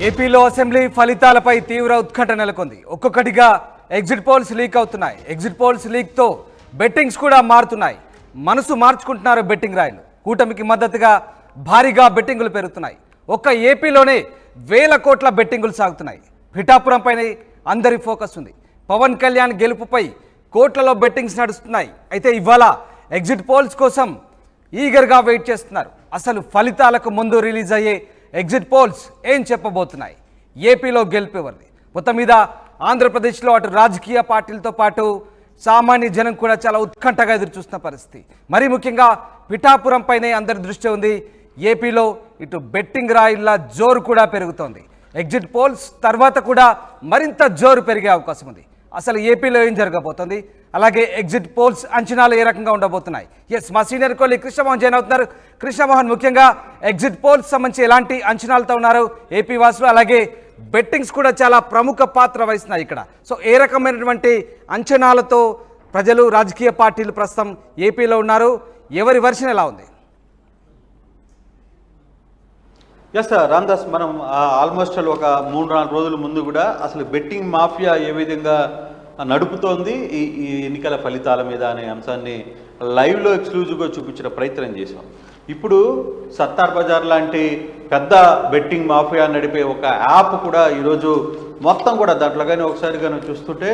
ఏపీలో అసెంబ్లీ ఫలితాలపై తీవ్ర ఉత్కంఠ నెలకొంది. ఒక్కొక్కటిగా ఎగ్జిట్ పోల్స్ లీక్ అవుతున్నాయి. ఎగ్జిట్ పోల్స్ లీక్తో బెట్టింగ్స్ కూడా మారుతున్నాయి. మనసు మార్చుకుంటున్నారు బెట్టింగ్ రాయలు. కూటమికి మద్దతుగా భారీగా బెట్టింగులు పెరుగుతున్నాయి. ఒక్క ఏపీలోనే వేల కోట్ల బెట్టింగులు సాగుతున్నాయి. పిఠాపురంపైనే అందరి ఫోకస్ ఉంది. పవన్ కళ్యాణ్ గెలుపుపై కోట్లలో బెట్టింగ్స్ నడుస్తున్నాయి. అయితే ఇవాళ ఎగ్జిట్ పోల్స్ కోసం ఈగర్గా వెయిట్ చేస్తున్నారు. అసలు ఫలితాలకు ముందు రిలీజ్ అయ్యే ఎగ్జిట్ పోల్స్ ఏం చెప్పబోతున్నాయి? ఏపీలో గెలుపెవరిది? మొత్తం మీద ఆంధ్రప్రదేశ్లో అటు రాజకీయ పార్టీలతో పాటు సామాన్య జనం కూడా చాలా ఉత్కంఠగా ఎదురు చూస్తున్న పరిస్థితి. మరీ ముఖ్యంగా పిఠాపురం పైనే అందరి దృష్టి ఉంది. ఏపీలో ఇటు బెట్టింగ్ రాయిల జోరు కూడా పెరుగుతోంది. ఎగ్జిట్ పోల్స్ తర్వాత కూడా మరింత జోరు పెరిగే అవకాశం ఉంది. అసలు ఏపీలో ఏం జరగబోతోంది, అలాగే ఎగ్జిట్ పోల్స్ అంచనాలు ఏ రకంగా ఉండబోతున్నాయి? మా సీనియర్ కోలి కృష్ణమోహన్ జాయిన్ అవుతున్నారు. కృష్ణమోహన్, ముఖ్యంగా ఎగ్జిట్ పోల్స్ సంబంధించి ఎలాంటి అంచనాలతో ఉన్నారు ఏపీ వాసులు? అలాగే బెట్టింగ్స్ కూడా చాలా ప్రముఖ పాత్ర వహిస్తున్నాయి ఇక్కడ. సో ఏ రకమైనటువంటి అంచనాలతో ప్రజలు, రాజకీయ పార్టీలు ప్రస్తుతం ఏపీలో ఉన్నారు? ఎవరి వర్షన్ ఎలా ఉంది? ఎస్ రామ్దాస్, మనం ఆల్మోస్ట్ ఒక 3-4 రోజుల ముందు కూడా అసలు బెట్టింగ్ మాఫియా ఏ విధంగా నడుపుతోంది ఈ ఎన్నికల ఫలితాల మీద అనే అంశాన్ని లైవ్లో ఎక్స్క్లూజివ్గా చూపించిన ప్రయత్నం చేశాం. ఇప్పుడు సత్తార్ బజార్ లాంటి పెద్ద బెట్టింగ్ మాఫియా నడిపే ఒక యాప్ కూడా ఈరోజు మొత్తం కూడా దాంట్లో కానీ ఒకసారి కానీ చూస్తుంటే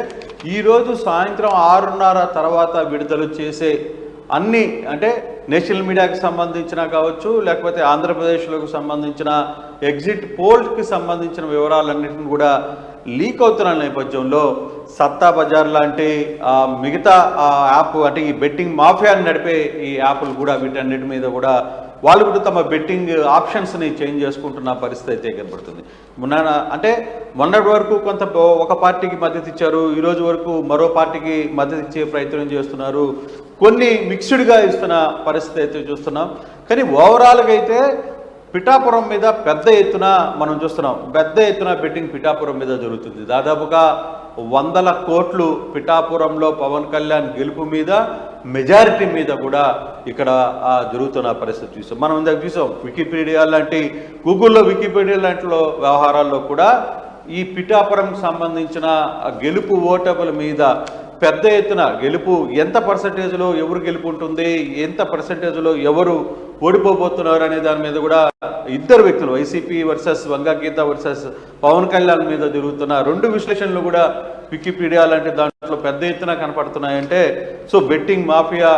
ఈరోజు సాయంత్రం 6:30 తర్వాత విడుదల చేసే అన్ని, అంటే నేషనల్ మీడియాకి సంబంధించిన కావచ్చు, లేకపోతే ఆంధ్రప్రదేశ్లోకి సంబంధించిన ఎగ్జిట్ పోల్కి సంబంధించిన వివరాలన్నింటిని కూడా లీక్ అవుతున్న నేపథ్యంలో సత్తా బజార్ లాంటి మిగతా యాప్, అంటే ఈ బెట్టింగ్ మాఫియాని నడిపే ఈ యాప్లు కూడా వీటన్నిటి మీద కూడా వాళ్ళు కూడా తమ బెట్టింగ్ ఆప్షన్స్ని చేంజ్ చేసుకుంటున్న పరిస్థితి అయితే కనబడుతుంది. మొన్నటి వరకు కొంత ఒక పార్టీకి మద్దతు ఇచ్చారు, ఈరోజు వరకు మరో పార్టీకి మద్దతు ఇచ్చే ప్రయత్నం చేస్తున్నారు, కొన్ని మిక్స్డ్గా ఇస్తున్న పరిస్థితి అయితే చూస్తున్నాం. కానీ ఓవరాల్గా అయితే పిఠాపురం మీద పెద్ద ఎత్తున మనం చూస్తున్నాం. పెద్ద ఎత్తున బెట్టింగ్ పిఠాపురం మీద జరుగుతుంది. దాదాపుగా 100 కోట్లు పిఠాపురంలో పవన్ కళ్యాణ్ గెలుపు మీద, మెజారిటీ మీద కూడా ఇక్కడ జరుగుతున్న పరిస్థితి చూసాం. మనం ఇందాక చూసాం వికీపీడియా లాంటి, గూగుల్లో వికీపీడియా లాంటి వ్యవహారాల్లో కూడా ఈ పిఠాపురంకి సంబంధించిన గెలుపు ఓటముల మీద పెద్ద ఎత్తున గెలుపు ఎంత పర్సంటేజ్లో ఎవరు గెలుపు ఉంటుంది, ఎంత పర్సంటేజ్లో ఎవరు ఓడిపోబోతున్నారు అనే దాని మీద కూడా ఇద్దరు వ్యక్తులు, వైసీపీ వర్సెస్ వంగగీత వర్సెస్ పవన్ కళ్యాణ్ మీద జరుగుతున్న 2 విశ్లేషణలు కూడా వికీపీడియా లాంటి దాంట్లో పెద్ద ఎత్తున కనపడుతున్నాయంటే సో బెట్టింగ్ మాఫియా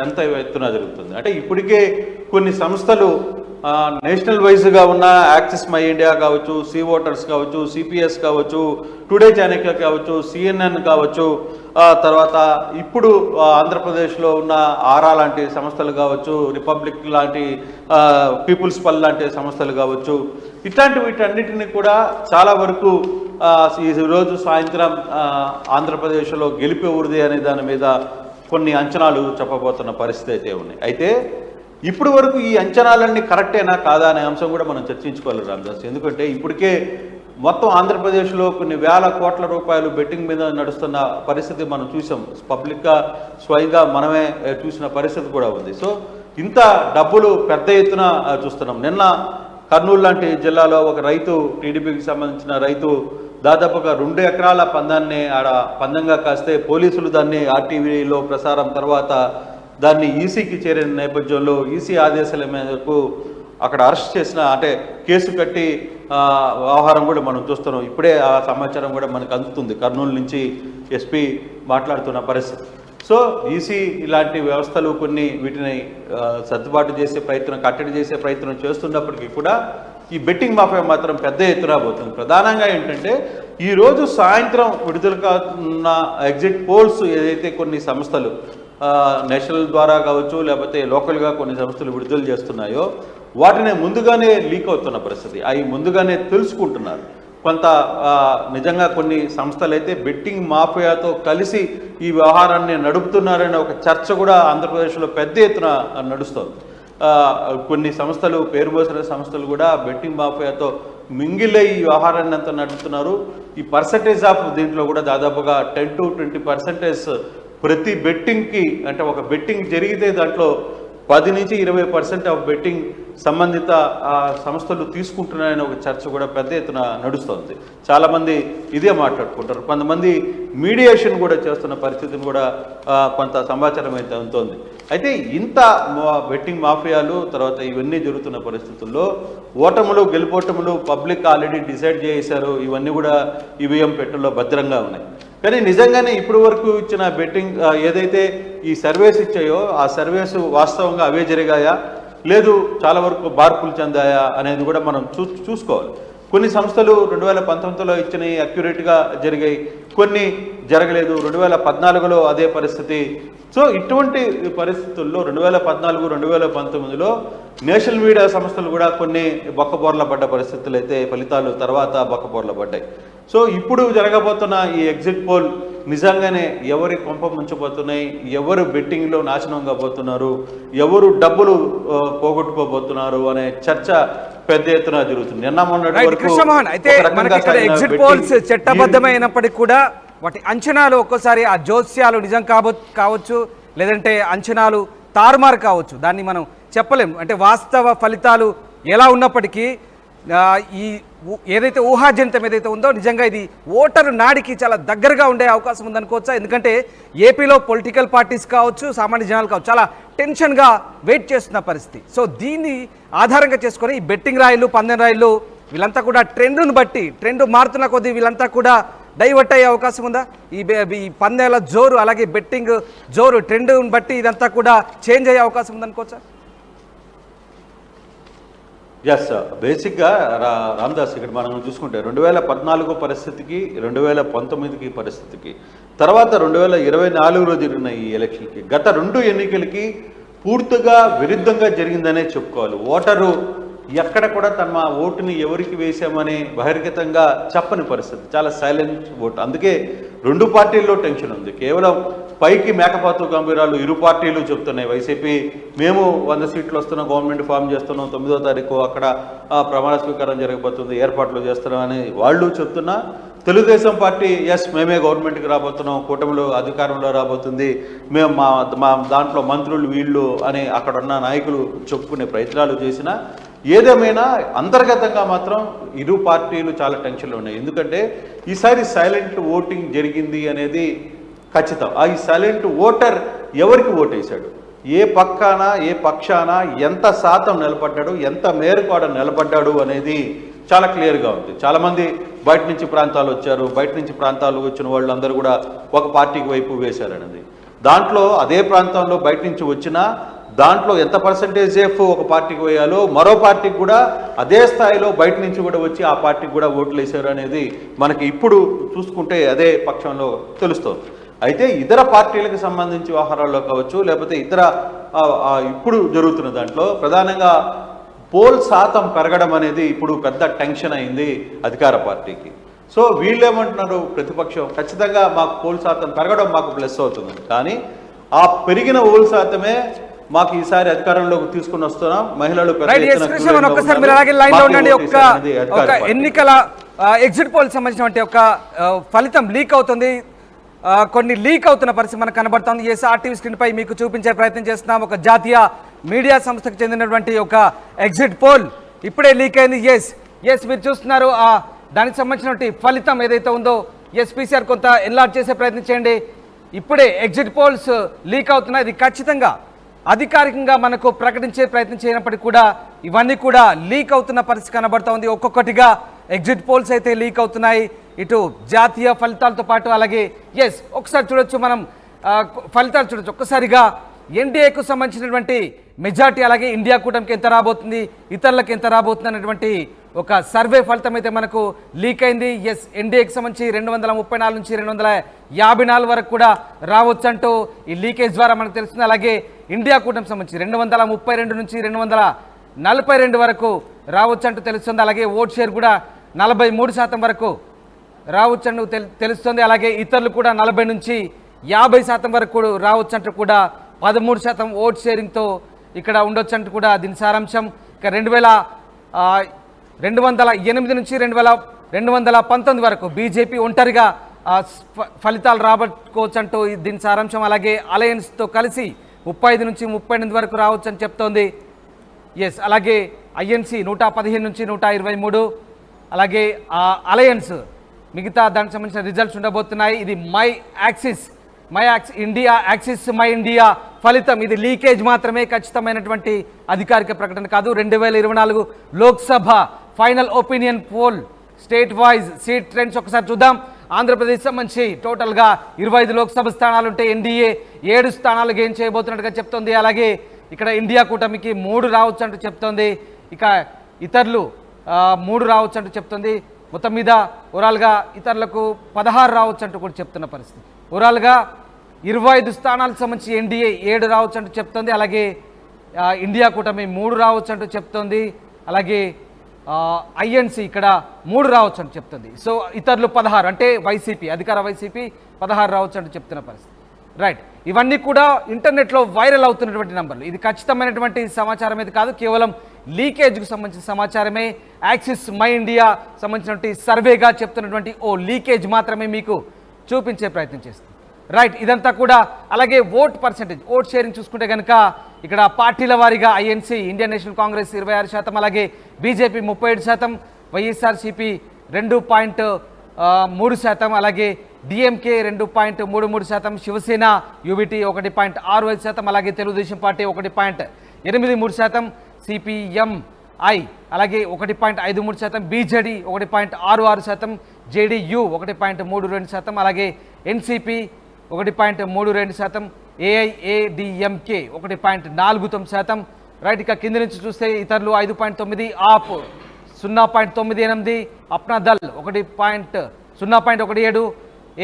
ఎంత ఎత్తున జరుగుతుంది. అంటే ఇప్పటికే కొన్ని సంస్థలు నేషనల్ వైజ్గా ఉన్న యాక్సిస్ మై ఇండియా కావచ్చు, సీ ఓటర్స్ కావచ్చు, సిపిఎస్ కావచ్చు, టుడే చాణక్య కావచ్చు, సిఎన్ఎన్ కావచ్చు, తర్వాత ఇప్పుడు ఆంధ్రప్రదేశ్లో ఉన్న ఆరా లాంటి సంస్థలు కావచ్చు, రిపబ్లిక్ లాంటి, పీపుల్స్ పల్ లాంటి సంస్థలు కావచ్చు, ఇట్లాంటి వీటన్నిటిని కూడా చాలా వరకు ఈరోజు సాయంత్రం ఆంధ్రప్రదేశ్లో గెలిపే ఊరిది అనే దాని మీద కొన్ని అంచనాలు చెప్పబోతున్న పరిస్థితి అయితే ఉన్నాయి. అయితే ఇప్పుడు వరకు ఈ అంచనాలన్నీ కరెక్టేనా కాదా అనే అంశం కూడా మనం చర్చించుకోవాలి రామదాస్. ఎందుకంటే ఇప్పటికే మొత్తం ఆంధ్రప్రదేశ్లో కొన్ని వేల కోట్ల రూపాయలు బెట్టింగ్ మీద నడుస్తున్న పరిస్థితి మనం చూసాం. పబ్లిక్గా స్వయంగా మనమే చూసిన పరిస్థితి కూడా ఉంది. సో ఇంత డబ్బులు పెద్ద ఎత్తున చూస్తున్నాం. నిన్న కర్నూలు లాంటి జిల్లాలో ఒక రైతు, టీడీపీకి సంబంధించిన రైతు, దాదాపుగా 2 ఎకరాల పందాన్ని ఆడ పందంగా కాస్తే పోలీసులు దాన్ని ఆర్టీవీలో ప్రసారం తర్వాత దాన్ని ఈసీకి చేరిన నేపథ్యంలో ఈసీ ఆదేశాల మేరకు అక్కడ అరెస్ట్ చేసిన, అంటే కేసు కట్టి వ్యవహారం కూడా మనం చూస్తున్నాం. ఇప్పుడే ఆ సమాచారం కూడా మనకు అందుతుంది. కర్నూలు నుంచి ఎస్పీ మాట్లాడుతున్న పరిస్థితి. సో ఈసీ ఇలాంటి వ్యవస్థలు కొన్ని వీటిని సర్దుబాటు చేసే ప్రయత్నం, కట్టడి చేసే ప్రయత్నం చేస్తున్నప్పటికీ కూడా ఈ బెట్టింగ్ మాఫియా మాత్రం పెద్ద ఎత్తున పోతుంది. ప్రధానంగా ఏంటంటే ఈరోజు సాయంత్రం విడుదల కానున్న ఎగ్జిట్ పోల్స్ ఏదైతే కొన్ని సంస్థలు నేషనల్ ద్వారా కావచ్చు, లేకపోతే లోకల్గా కొన్ని సంస్థలు విడుదల చేస్తున్నాయో వాటిని ముందుగానే లీక్ అవుతున్న పరిస్థితి. అవి ముందుగానే తెలుసుకుంటున్నారు. కొంత నిజంగా కొన్ని సంస్థలు అయితే బెట్టింగ్ మాఫియాతో కలిసి ఈ వ్యవహారాన్ని నడుపుతున్నారనే ఒక చర్చ కూడా ఆంధ్రప్రదేశ్లో పెద్ద ఎత్తున నడుస్తుంది. కొన్ని సంస్థలు, పేరుమోసిన సంస్థలు కూడా బెట్టింగ్ మాఫియాతో మింగిలై ఈ వ్యవహారాన్ని అంతా నడుపుతున్నారు. ఈ పర్సంటేజ్ ఆఫ్ దీంట్లో కూడా దాదాపుగా 10 to 20% ప్రతి బెట్టింగ్కి, అంటే ఒక బెట్టింగ్ జరిగితే దాంట్లో 10 నుంచి 20% ఆఫ్ బెట్టింగ్ సంబంధిత సంస్థలు తీసుకుంటున్నాయని ఒక చర్చ కూడా పెద్ద ఎత్తున నడుస్తుంది. చాలామంది ఇదే మాట్లాడుకుంటారు. కొంతమంది మీడియేషన్ కూడా చేస్తున్న పరిస్థితిని కూడా కొంత సమాచారం అయితే ఉంటుంది. అయితే ఇంత బెట్టింగ్ మాఫియాలు తర్వాత ఇవన్నీ జరుగుతున్న పరిస్థితుల్లో ఓటములు గెలుపోటములు పబ్లిక్ ఆల్రెడీ డిసైడ్ చేశారు. ఇవన్నీ కూడా ఈవీఎం పెట్టెల్లో భద్రంగా ఉన్నాయి. కానీ నిజంగానే ఇప్పటి వరకు ఇచ్చిన బెట్టింగ్ ఏదైతే ఈ సర్వేస్ ఇచ్చాయో ఆ సర్వేస్ వాస్తవంగా అవే జరిగాయా లేదు చాలా వరకు మార్పులు చెందాయా అనేది కూడా మనం చూసుకోవాలి. కొన్ని సంస్థలు 2019లో ఇచ్చినవి అక్యురేట్గా జరిగాయి, కొన్ని జరగలేదు. 2014లో అదే పరిస్థితి. సో ఇటువంటి పరిస్థితుల్లో 2014, 2019లో నేషనల్ మీడియా సంస్థలు కూడా కొన్ని బొక్కబోర్ల పడ్డ పరిస్థితులు అయితే ఫలితాలు తర్వాత బొక్కబోర్ల పడ్డాయి. సో ఇప్పుడు జరగబోతున్న ఈ ఎగ్జిట్ పోల్ నిజంగానే ఎవరి కొంప ముంచిపోతున్నాయి, ఎవరు బెట్టింగ్లో నాశనం కాబోతున్నారు, ఎవరు డబ్బులు పోగొట్టుకోబోతున్నారు అనే చర్చ పెద్ద ఎత్తున జరుగుతుంది. నిన్న మొన్నటి కృష్ణమోహన్ అయితే మనకి ఇక్కడ ఎగ్జిట్ పోల్స్ చట్టబద్ధమైనప్పటికీ కూడా వాటి అంచనాలు ఒక్కోసారి ఆ జోస్యాలు నిజం కావచ్చు, లేదంటే అంచనాలు తారుమారు కావచ్చు. దాన్ని మనం చెప్పలేం. అంటే వాస్తవ ఫలితాలు ఎలా ఉన్నప్పటికీ ఈ ఏదైతే ఊహాజనితం ఏదైతే ఉందో నిజంగా ఇది ఓటరు నాడికి చాలా దగ్గరగా ఉండే అవకాశం ఉందనుకోవచ్చా? ఎందుకంటే ఏపీలో పొలిటికల్ పార్టీస్ కావచ్చు, సామాన్య జనాలు కావచ్చు, చాలా టెన్షన్గా వెయిట్ చేస్తున్న పరిస్థితి. సో దీన్ని ఆధారంగా చేసుకొని ఈ బెట్టింగ్ రాయిలు, పందెం రాయిలు వీళ్ళంతా కూడా ట్రెండ్ను బట్టి, ట్రెండ్ మారుతున్న కొద్దీ వీళ్ళంతా కూడా డైవర్ట్ అయ్యే అవకాశం ఉందా? ఈ పందేల జోరు అలాగే బెట్టింగ్ జోరు ట్రెండ్ను బట్టి ఇదంతా కూడా చేంజ్ అయ్యే అవకాశం ఉందనుకోవచ్చా? ఎస్, బేసిక్గా రామదాస్ ఇక్కడ మనం చూసుకుంటే 2014 పరిస్థితికి 2019కి పరిస్థితికి తర్వాత 2024లో జరిగిన ఈ ఎలక్షన్కి గత 2 ఎన్నికలకి పూర్తిగా విరుద్ధంగా జరిగిందనే చెప్పుకోవాలి. ఓటరు ఎక్కడ కూడా తమ ఓటుని ఎవరికి వేశామని బహిర్గతంగా చెప్పని పరిస్థితి, చాలా సైలెంట్ ఓట్. అందుకే 2 పార్టీల్లో టెన్షన్ ఉంది. కేవలం పైకి మేకపాతు గంభీరాలు ఇరు పార్టీలు చెప్తున్నాయి. వైసీపీ మేము 100 సీట్లు వస్తున్నాం, గవర్నమెంట్ ఫామ్ చేస్తున్నాం, 9వ తారీఖు అక్కడ ప్రమాణ స్వీకారం జరగబోతుంది, ఏర్పాట్లు చేస్తున్నాం అని వాళ్ళు చెప్తున్నా, తెలుగుదేశం పార్టీ ఎస్ మేమే గవర్నమెంట్కి రాబోతున్నాం, కూటమిలో అధికారంలో రాబోతుంది, మేము మా దాంట్లో మంత్రులు వీళ్ళు అని అక్కడ ఉన్న నాయకులు చెప్పుకునే ప్రయత్నాలు చేసినా ఏదేమైనా అంతర్గతంగా మాత్రం ఇరు పార్టీలు చాలా టెన్షన్లో ఉన్నాయి. ఎందుకంటే ఈసారి సైలెంట్ ఓటింగ్ జరిగింది అనేది ఖచ్చితం. ఈ సైలెంట్ ఓటర్ ఎవరికి ఓటేశాడు, ఏ పక్షాన ఎంత శాతం నిలబడ్డాడు, ఎంత మేరకు ఆడ నిలబడ్డాడు అనేది చాలా క్లియర్గా ఉంది. చాలామంది బయట నుంచి ప్రాంతాలు వచ్చారు, బయట నుంచి ప్రాంతాలు వచ్చిన వాళ్ళు అందరూ కూడా ఒక పార్టీకి వైపు వేశారనేది. దాంట్లో అదే ప్రాంతంలో బయట నుంచి వచ్చినా దాంట్లో ఎంత పర్సంటేజ్ ఒక పార్టీకి వేయాలో మరో పార్టీకి కూడా అదే స్థాయిలో బయట నుంచి కూడా వచ్చి ఆ పార్టీకి కూడా ఓట్లు వేశారు అనేది మనకి ఇప్పుడు చూసుకుంటే అదే పక్షంలో తెలుస్తుంది. అయితే ఇతర పార్టీలకు సంబంధించి వ్యవహారాల్లో కావచ్చు, లేకపోతే ఇతర ఇప్పుడు జరుగుతున్న దాంట్లో ప్రధానంగా పోల్ శాతం పెరగడం అనేది ఇప్పుడు పెద్ద టెన్షన్ అయింది అధికార పార్టీకి. సో వీళ్ళేమంటున్నారు, ప్రతిపక్షం ఖచ్చితంగా మాకు పోల్ శాతం పెరగడం మాకు ప్లస్ అవుతుంది, కానీ ఆ పెరిగిన పోల్ శాతమే మాకు ఈసారి అధికారంలోకి తీసుకుని వస్తున్నాం, మహిళలు ఎన్నికల ఎగ్జిట్ పోల్ సంబంధించిన ఒక ఫలితం లీక్ అవుతుంది, కొన్ని లీక్ అవుతున్న పరిస్థితి మనకు కనబడుతుంది. ఆర్టీవీ స్క్రీన్ పై మీకు చూపించే ప్రయత్నం చేస్తున్నాం. ఒక జాతీయ మీడియా సంస్థకు చెందినటువంటి ఒక ఎగ్జిట్ పోల్ ఇప్పుడే లీక్ అయింది. ఎస్ మీరు చూస్తున్నారు దానికి సంబంధించినటువంటి ఫలితం ఏదైతే ఉందో. పీసీఆర్ కొంత ఎన్లార్జ్ చేసే ప్రయత్నం చేయండి. ఇప్పుడే ఎగ్జిట్ పోల్స్ లీక్ అవుతున్నాయి. ఇది ఖచ్చితంగా అధికారికంగా మనకు ప్రకటించే ప్రయత్నం చేయనప్పటికీ కూడా ఇవన్నీ కూడా లీక్ అవుతున్న పరిస్థితి కనబడుతోంది. ఒక్కొక్కటిగా ఎగ్జిట్ పోల్స్ అయితే లీక్ అవుతున్నాయి, ఇటు జాతీయ ఫలితాలతో పాటు. అలాగే ఒకసారి చూడొచ్చు, మనం ఫలితాలు చూడొచ్చు. ఒక్కసారిగా ఎన్డీఏకు సంబంధించినటువంటి మెజార్టీ, అలాగే ఇండియా కూటమికి ఎంత రాబోతుంది, ఇతరులకు ఎంత రాబోతుంది అనేటువంటి ఒక సర్వే ఫలితం అయితే మనకు లీక్ అయింది. ఎన్డీఏకి సంబంధించి 234 నుంచి 254 వరకు కూడా రావచ్చు అంటూ ఈ లీకేజ్ ద్వారా మనకు తెలుస్తుంది. అలాగే ఇండియా కూటమికి సంబంధించి 232 నుంచి 242 వరకు రావచ్చు అంటూ తెలుస్తుంది. అలాగే ఓట్ షేర్ కూడా 43% వరకు రావచ్చు అంటూ తెలుస్తుంది. అలాగే ఇతరులు కూడా 40 నుంచి 50% వరకు రావచ్చు అంటూ కూడా 13% ఓట్ షేరింగ్తో ఇక్కడ ఉండొచ్చు అంటూ కూడా దీని సారాంశం. ఇక 208 నుంచి 219 వరకు బీజేపీ ఒంటరిగా ఫలితాలు రాబట్టుకోవచ్చు అంటూ దీని సారాంశం. అలాగే అలయన్స్తో కలిసి 35 నుంచి 38 వరకు రావచ్చు అని చెప్తోంది. ఎస్, అలాగే ఐఎన్సి 115 నుంచి 123, అలాగే అలయన్స్ మిగతా దానికి సంబంధించిన రిజల్ట్స్ ఉండబోతున్నాయి. ఇది my axis India axis my India ఫలితం. ఇది లీకేజ్ మాత్రమే, ఖచ్చితమైనటువంటి అధికారిక ప్రకటన కాదు. 2024 Lok Sabha final opinion poll state wise seat trends ఒకసారి చూద్దాం. ఆంధ్రప్రదేశ్ సంబంధించి టోటల్గా 25 లోక్సభ స్థానాలు ఉంటే ఎన్డీఏ 7 స్థానాలు గెయిన్ చేయబోతున్నట్టుగా చెప్తోంది. అలాగే ఇక్కడ ఇండియా కూటమికి 3 రావచ్చు అంటూ చెప్తోంది. ఇక ఇతరులు 3 రావచ్చు అంటూ చెప్తోంది. మొత్తం మీద ఓవరాల్గా ఇతరులకు 16 రావచ్చు అంటూ కూడా చెప్తున్న పరిస్థితి. ఓవరాల్గా 25 స్థానాలకు సంబంధించి ఎన్డీఏ 7 రావచ్చు అంటూ చెప్తోంది. అలాగే ఇండియా కూటమి 3 రావచ్చు అంటూ చెప్తోంది. అలాగే ఐఎన్సి ఇక్కడ 3 రావచ్చు అని చెప్తుంది. సో ఇతరులు 16, అంటే వైసీపీ, అధికార వైసీపీ 16 రావచ్చు అంటూ చెప్తున్న పరిస్థితి. రైట్, ఇవన్నీ కూడా ఇంటర్నెట్లో వైరల్ అవుతున్నటువంటి నంబర్లు. ఇది ఖచ్చితమైనటువంటి సమాచారం అయితే కాదు, కేవలం లీకేజ్కు సంబంధించిన సమాచారమే. యాక్సిస్ మై ఇండియా సంబంధించినటువంటి సర్వేగా చెప్తున్నటువంటి ఓ లీకేజ్ మాత్రమే మీకు చూపించే ప్రయత్నం చేస్తుంది. రైట్, ఇదంతా కూడా. అలాగే ఓట్ పర్సెంటేజ్, ఓట్ షేరింగ్ చూసుకుంటే కనుక ఇక్కడ పార్టీల వారీగా ఐఎన్సీ ఇండియన్ నేషనల్ కాంగ్రెస్ 26%, అలాగే బీజేపీ 37%, వైఎస్ఆర్సీపీ 2.3%, అలాగే డిఎంకే 2.33%, శివసేన యూబీటీ 1.65%, అలాగే తెలుగుదేశం పార్టీ 1.83%, సిపిఎంఐ అలాగే 1.53%, బీజేడీ 1.66%, జేడీయూ 1.32%, అలాగే ఎన్సీపీ 1.32%, ఏఐఏడిఎంకే 1.49%. రైట్, ఇక కింద నుంచి చూస్తే ఇతరులు 5.9, ఆప్ 0.98, Apna Dal 0.17,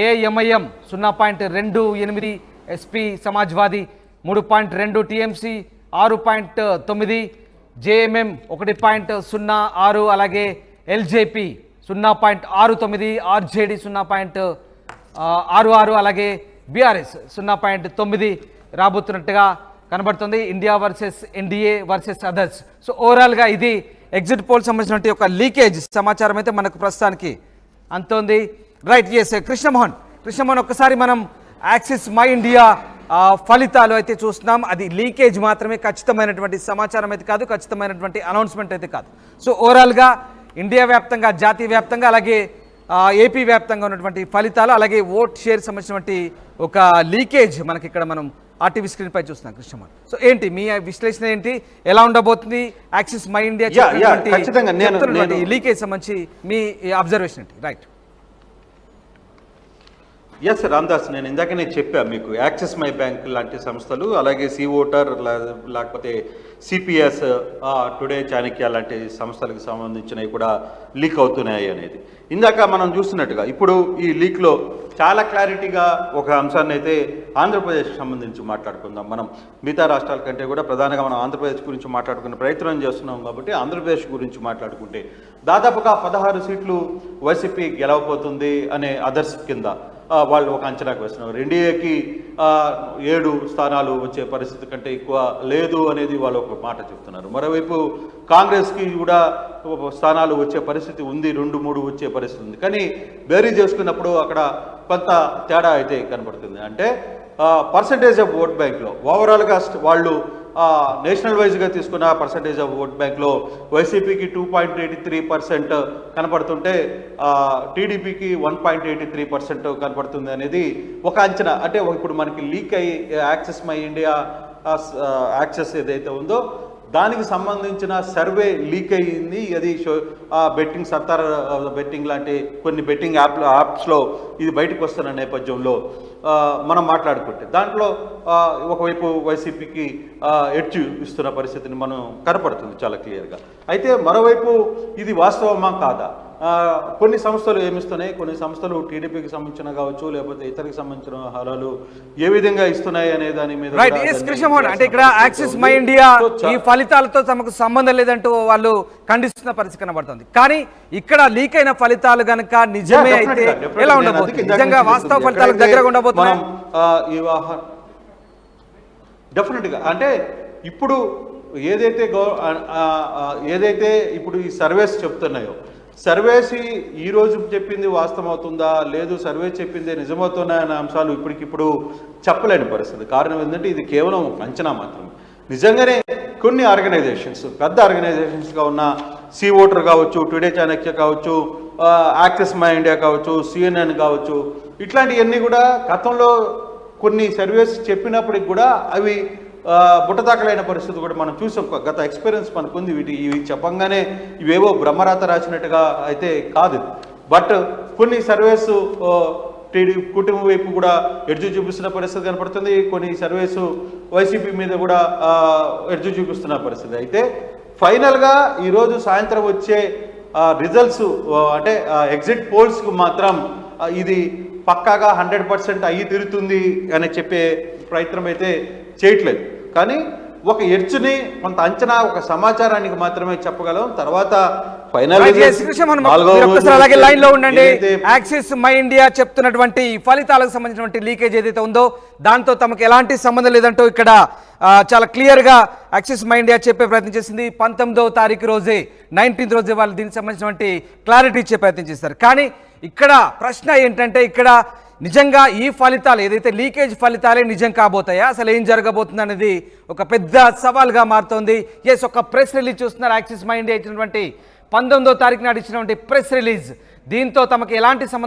AIMIM 0.28, SP Samajwadi 3.2, TMC 6.9, JMM 1.06, అలాగే ఎల్జేపీ 0.69, ఆర్జేడీ 0.66, అలాగే బీఆర్ఎస్ 0.9 రాబోతున్నట్టుగా కనబడుతుంది. India versus NDA versus others. So ఓవరాల్గా ఇది ఎగ్జిట్ పోల్ సంబంధించినటువంటి ఒక లీకేజ్ సమాచారం అయితే మనకు ప్రస్తుతానికి అంతోంది. రైట్, ఎస్ కృష్ణమోహన్ ఒక్కసారి మనం యాక్సిస్ మై ఇండియా ఫలితాలు అయితే చూస్తున్నాం. అది లీకేజ్ మాత్రమే, ఖచ్చితమైనటువంటి సమాచారం అయితే కాదు, ఖచ్చితమైనటువంటి అనౌన్స్మెంట్ అయితే కాదు. సో ఓవరాల్గా ఇండియా వ్యాప్తంగా, జాతీయ వ్యాప్తంగా, అలాగే ఏపీ వ్యాప్తంగా ఉన్నటువంటి ఫలితాలు, అలాగే ఓట్ షేర్ సంబంధించినటువంటి ఒక లీకేజ్ మనకి ఇక్కడ మనం ఆర్టీవీ స్క్రీన్ పై చూస్తున్నాం. కృష్ణమోహన్, సో ఏంటి మీ విశ్లేషణ, ఏంటి, ఎలా ఉండబోతుంది యాక్సిస్ మై ఇండియా లీకేజ్ సంబంధించి మీ అబ్జర్వేషన్ ఏంటి? రైట్, ఎస్ రామ్దాస్, నేను ఇందాకనే చెప్పా మీకు, యాక్సిస్ మై బ్యాంక్ లాంటి సంస్థలు, అలాగే సి ఓటర్, లేకపోతే సిపిఎస్, టుడే, చాణక్య లాంటి సంస్థలకు సంబంధించినవి కూడా లీక్ అవుతున్నాయి అనేది. ఇందాక మనం చూస్తున్నట్టుగా ఇప్పుడు ఈ లీక్లో చాలా క్లారిటీగా ఒక అంశాన్ని అయితే ఆంధ్రప్రదేశ్కి సంబంధించి మాట్లాడుకుందాం. మనం మిగతా రాష్ట్రాల కంటే కూడా ప్రధానంగా మనం ఆంధ్రప్రదేశ్ గురించి మాట్లాడుకునే ప్రయత్నం చేస్తున్నాం కాబట్టి ఆంధ్రప్రదేశ్ గురించి మాట్లాడుకుంటే దాదాపుగా 16 సీట్లు వైసీపీ గెలవబోతుంది అనే అదర్స్ కింద వాళ్ళు ఒక అంచనాకు వేస్తున్నారు. ఎన్డీఏకి 7 స్థానాలు వచ్చే పరిస్థితి కంటే ఎక్కువ లేదు అనేది వాళ్ళు ఒక మాట చెప్తున్నారు. మరోవైపు కాంగ్రెస్కి కూడా స్థానాలు వచ్చే పరిస్థితి ఉంది, 2-3 వచ్చే పరిస్థితి ఉంది. కానీ బేరీ చేసుకున్నప్పుడు అక్కడ కొంత తేడా అయితే కనబడుతుంది. అంటే పర్సంటేజ్ ఆఫ్ ఓట్ బ్యాంక్లో ఓవరాల్గా వాళ్ళు నేషనల్ వైజ్గా తీసుకున్న పర్సంటేజ్ ఆఫ్ ఓట్ బ్యాంక్లో వైసీపీకి 2.83% కనపడుతుంటే టీడీపీకి 1.83% కనపడుతుంది అనేది ఒక అంచనా. అంటే ఇప్పుడు మనకి లీక్ అయ్యి యాక్సెస్ మై ఇండియా యాక్సెస్ ఏదైతే ఉందో దానికి సంబంధించిన సర్వే లీక్ అయ్యింది. అది బెట్టింగ్ సత్తార్ బెట్టింగ్ లాంటి కొన్ని బెట్టింగ్ యాప్స్లో ఇది బయటకు వస్తున్న నేపథ్యంలో మనం మాట్లాడుకుంటే దాంట్లో ఒకవైపు వైసీపీకి ఎడ్జ్ ఇస్తున్న పరిస్థితిని మనం కనపడుతుంది చాలా క్లియర్గా. అయితే మరోవైపు ఇది వాస్తవమా కాదా? కొన్ని సంస్థలు ఏమిస్తున్నాయి, కొన్ని సంస్థలు టీడీపీకి సంబంధించిన కావచ్చు, లేకపోతే ఇతరికి సంబంధించిన హారాలు ఏ విధంగా ఇస్తున్నాయి అనే దాని మీద అంటే ఇక్కడ యాక్సిస్ మై ఇండియా ఈ ఫలితాలతో తమకు సంబంధం లేదంటూ వాళ్ళు ఖండిస్తున్న పరిస్థితి కనబడుతుంది. కానీ ఇక్కడ లీక్ అయిన ఫలితాలు కనుక నిజమే అయితే ఎలా ఉండబోతుంది, నిజంగా వాస్తవ ఫలితాలకు దగ్గరగా ఉండబోతున్నాయి డెఫినెట్గా. అంటే ఇప్పుడు ఏదైతే ఇప్పుడు ఈ సర్వేస్ చెప్తున్నాయో సర్వేసి ఈ రోజు చెప్పింది వాస్తవం అవుతుందా లేదు సర్వే చెప్పింది నిజమవుతున్నా అనే అంశాలు ఇప్పటికిప్పుడు చెప్పలేని పరిస్థితి. కారణం ఏంటంటే ఇది కేవలం ఒక అంచనా మాత్రమే. నిజంగానే కొన్ని ఆర్గనైజేషన్స్, పెద్ద ఆర్గనైజేషన్స్గా ఉన్న సీ ఓటర్ కావచ్చు, టుడే చాణక్య కావచ్చు, యాక్సెస్ మై ఇండియా కావచ్చు, CNN కావచ్చు, ఇట్లాంటివన్నీ కూడా గతంలో కొన్ని సర్వేస్ చెప్పినప్పటికి కూడా అవి బుట్టదాఖలైన పరిస్థితి కూడా మనం చూసాం. గత ఎక్స్పీరియన్స్ మనకుంది. ఇవి చెప్పంగానే ఇవేవో బ్రహ్మరాత రాసినట్టుగా అయితే కాదు. బట్ కొన్ని సర్వేస్ కుటుంబం వైపు కూడా ఎడ్జు చూపిస్తున్న పరిస్థితి కనపడుతుంది. కొన్ని సర్వేస్ వైసీపీ మీద కూడా ఎడ్జు చూపిస్తున్న పరిస్థితి. అయితే ఫైనల్గా ఈరోజు సాయంత్రం వచ్చే రిజల్ట్స్ అంటే ఎగ్జిట్ పోల్స్కు మాత్రం ఇది పక్కాగా 100% అయ్యి తీరుతుంది అని చెప్పే ప్రయత్నం అయితే చేయట్లేదు. కానీ ఒక ఎడ్జ్ని కొంత అంచనా, ఒక సమాచారానికి మాత్రమే చెప్పగలం. తర్వాత ఫైనల్ అలాగే లైన్ లో ఉండండి. యాక్సిస్ మై ఇండియా చెప్తున్నటువంటి ఫలితాలకు సంబంధించినటువంటి లీకేజ్ ఏదైతే ఉందో దాంతో తమకు ఎలాంటి సంబంధం లేదంటూ ఇక్కడ చాలా క్లియర్ గా యాక్సిస్ మై ఇండియా చెప్పే ప్రయత్నం చేసింది. 19వ తారీఖు రోజే 19th రోజే వాళ్ళు దీనికి సంబంధించినటువంటి క్లారిటీ ఇచ్చే ప్రయత్నం చేస్తారు. కానీ ఇక్కడ ప్రశ్న ఏంటంటే ఇక్కడ నిజంగా ఈ ఫలితాలు ఏదైతే లీకేజ్ ఫలితాలే నిజం కాబోతాయా, అసలు ఏం జరగబోతుంది అనేది ఒక పెద్ద సవాల్గా మారుతోంది. ఎస్, ఒక ప్రెస్ రిలీజ్ చూస్తున్నారు. యాక్సిస్ మై ఇండియా ఇచ్చినటువంటి 19వ తారీఖు నాడు ఇచ్చినటువంటి ప్రెస్ రిలీజ్. దీంతో తమకు ఎలాంటి సంబంధం